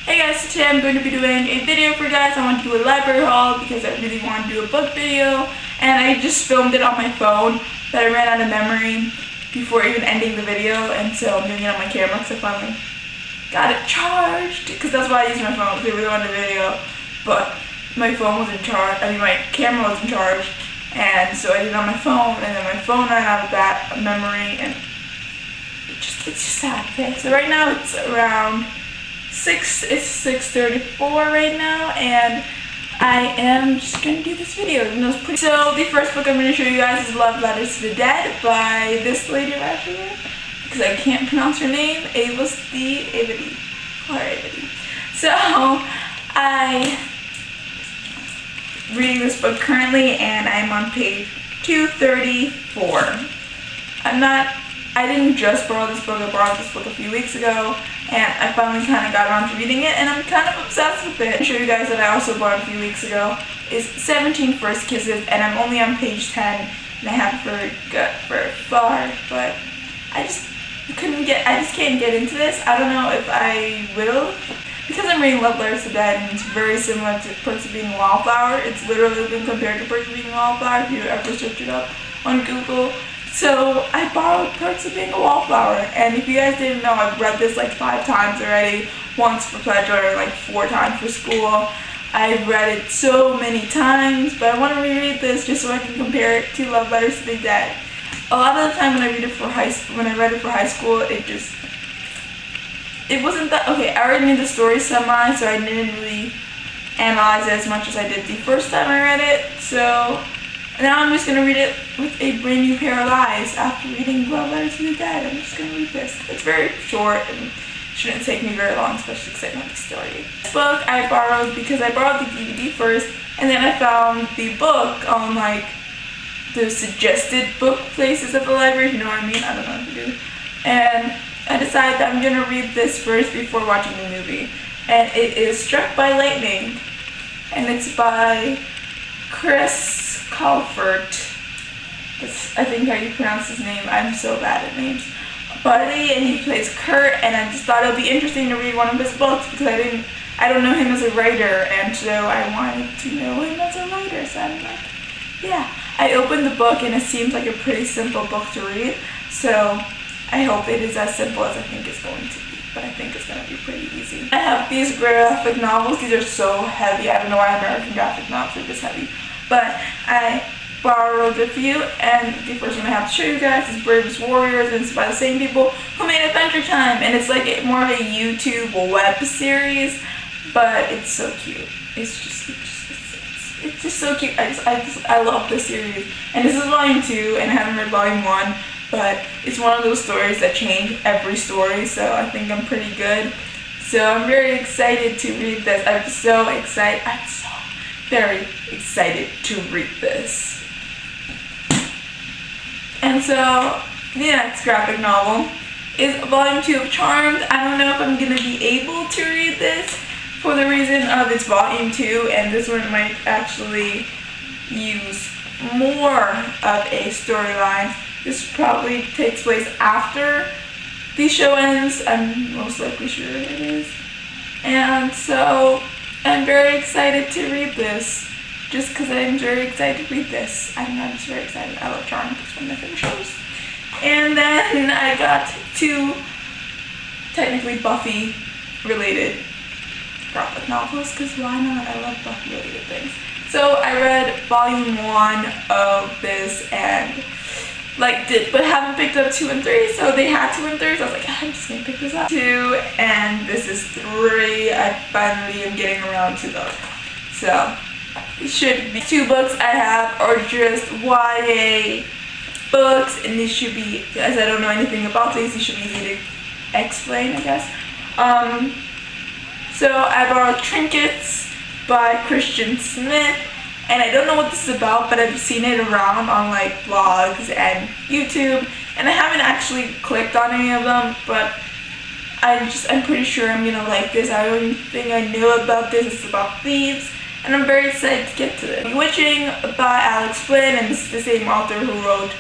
Hey guys, so today I'm going to be doing a video for you guys. I want to do a library haul because I really want to do a book video, and I just filmed it on my phone, but I ran out of memory before even ending the video, and so I'm doing it on my camera because I finally got it charged, because that's why I use my phone, because I really wanted a video, but my phone was in charge, my camera was in charge, and so I did it on my phone, and then my phone ran out of memory, and it's just sad. Okay, so right now it's around 6:34 right now, and I am just gonna do this video. So the first book I'm gonna show you guys is Love Letters to the Dead by this lady right here, because I can't pronounce her name, Avedi. So I'm reading this book currently, and I'm on page 234. I didn't just borrow this book, I borrowed this book a few weeks ago, and I finally kind of got around to reading it, and I'm kind of obsessed with it. I'll show you guys that I also bought a few weeks ago is 17 First Kisses, and I'm only on page 10, and I haven't got very far, but I just can't get into this. I don't know if I will, because I'm reading Love Letters to the Dead, and it's very similar to Perks of Being a Wallflower. It's literally been compared to Perks of Being a Wallflower if you ever search it up on Google. So I borrowed Perks of Being a Wallflower, and if you guys didn't know, I've read this like 5 times already, once for pleasure and like 4 times for school. I've read it so many times, but I want to reread this just so I can compare it to Love Letters to the Dead. A lot of the time when I read it for high school, it wasn't that okay. I already knew the story semi, so I didn't really analyze it as much as I did the first time I read it. So now I'm just going to read it with a brand new pair of eyes after reading Love Letters to the Dead. I'm just going to read this. It's very short and shouldn't take me very long, especially because I know the story. This book I borrowed because I borrowed the DVD first, and then I found the book on like the suggested book places at the library, if you know what I mean. I don't know if you do. And I decided that I'm going to read this first before watching the movie. And it is Struck by Lightning, and it's by Chris Colfert. That's, I think, how you pronounce his name. I'm so bad at names. Buddy, and he plays Kurt, and I just thought it would be interesting to read one of his books because I don't know him as a writer, and so I wanted to know him as a writer. So I'm like, yeah. I opened the book, and it seems like a pretty simple book to read. So I hope it is as simple as I think it's going to be, but I think it's going to be pretty easy. I have these graphic novels. These are so heavy. I don't know why American graphic novels are this heavy. But I borrowed a few, and the first one I have to show you guys is Bravest Warriors, and it's by the same people who made Adventure Time, and it's like more of a YouTube web series, but it's so cute. It's just so cute. I love this series, and this is volume 2, and I haven't read volume 1, but it's one of those stories that change every story, so I think I'm pretty good. So I'm very excited to read this. I'm so very excited to read this. And so the next graphic novel is volume 2 of Charmed. I don't know if I'm going to be able to read this for the reason of it's volume 2, and this one might actually use more of a storyline. This probably takes place after the show ends. I'm most likely sure it is. And so I'm very excited to read this, just because I'm very excited to read this. I'm just very excited. I love Charmed. It's one of my favorite shows. And then I got 2 technically Buffy-related graphic novels, because why not? I love Buffy-related things. So I read volume 1 of this and but haven't picked up 2 and 3, so they had 2 and 3, so I was like, I'm just gonna pick this up. 2, and this is 3. I finally am getting around to them. So it should be 2 books I have are just YA books, and these should be, as I don't know anything about these should be easy to explain, I guess. So I borrowed Trinkets by Christian Smith. And I don't know what this is about, but I've seen it around on like blogs and YouTube, and I haven't actually clicked on any of them, but I'm pretty sure I'm gonna like this. I don't think I knew about this. It's about thieves, and I'm very excited to get to this. Bewitching by Alex Flynn, and this is the same author who wrote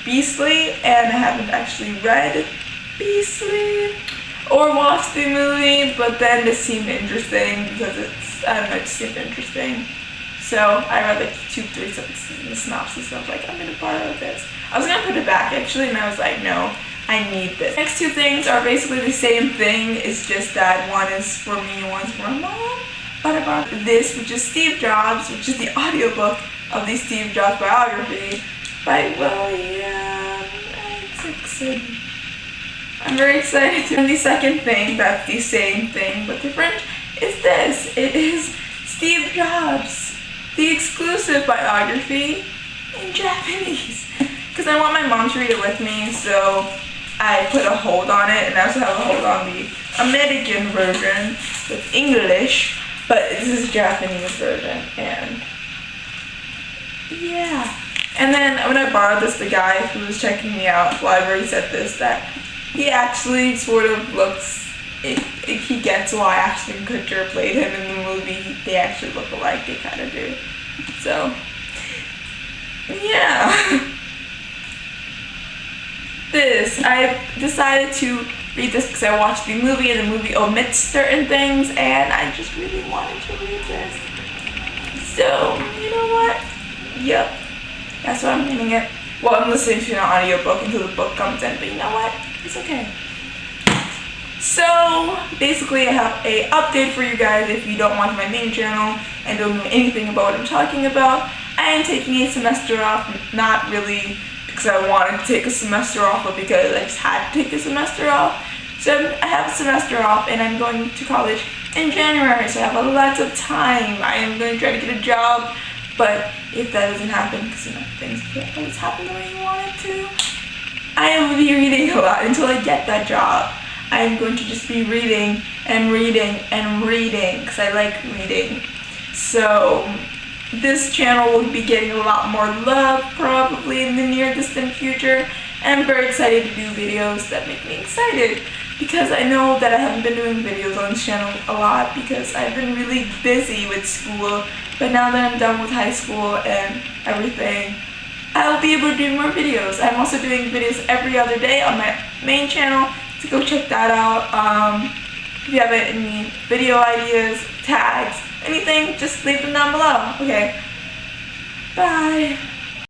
Beastly, and I haven't actually read Beastly. or watch the movie, but then this seemed interesting because I don't know, it just seemed interesting. So I read like 2-3 sentences in the synopsis and I was like, I'm gonna borrow this. I was gonna put it back actually, and I was like, no, I need this. Next two things are basically the same thing, it's just that one is for me and one's for my mom. But I bought this, which is Steve Jobs, which is the audiobook of the Steve Jobs biography by William Isaacson. I'm very excited. And the second thing, that's the same thing but different, is this. It is Steve Jobs, the exclusive biography in Japanese. Because I want my mom to read it with me, so I put a hold on it, and I also have a hold on the American version with English, but this is Japanese version, and yeah. And then when I borrowed this, the guy who was checking me out, well, I've already said this, that he actually sort of looks, he gets why Ashton Kutcher played him in the movie. They actually look alike, they kind of do. So, yeah. I decided to read this because I watched the movie and the movie omits certain things and I just really wanted to read this. So, you know what? Yep. That's why I'm reading it. Well, I'm listening to an audiobook until the book comes in, but you know what? It's okay. So, basically I have a update for you guys if you don't watch my main channel and don't know anything about what I'm talking about. I am taking a semester off, not really because I wanted to take a semester off, but because I just had to take a semester off. So I have a semester off and I'm going to college in January, so I have lots of time. I am going to try to get a job, but if that doesn't happen, because you know, things can't always happen the way you want it to, I will be reading a lot until I get that job. I am going to just be reading and reading and reading because I like reading. So this channel will be getting a lot more love probably in the near distant future, and I'm very excited to do videos that make me excited because I know that I haven't been doing videos on this channel a lot because I've been really busy with school, but now that I'm done with high school and everything, I'll be able to do more videos. I'm also doing videos every other day on my main channel, so go check that out. If you have any video ideas, tags, anything, just leave them down below. Okay, bye.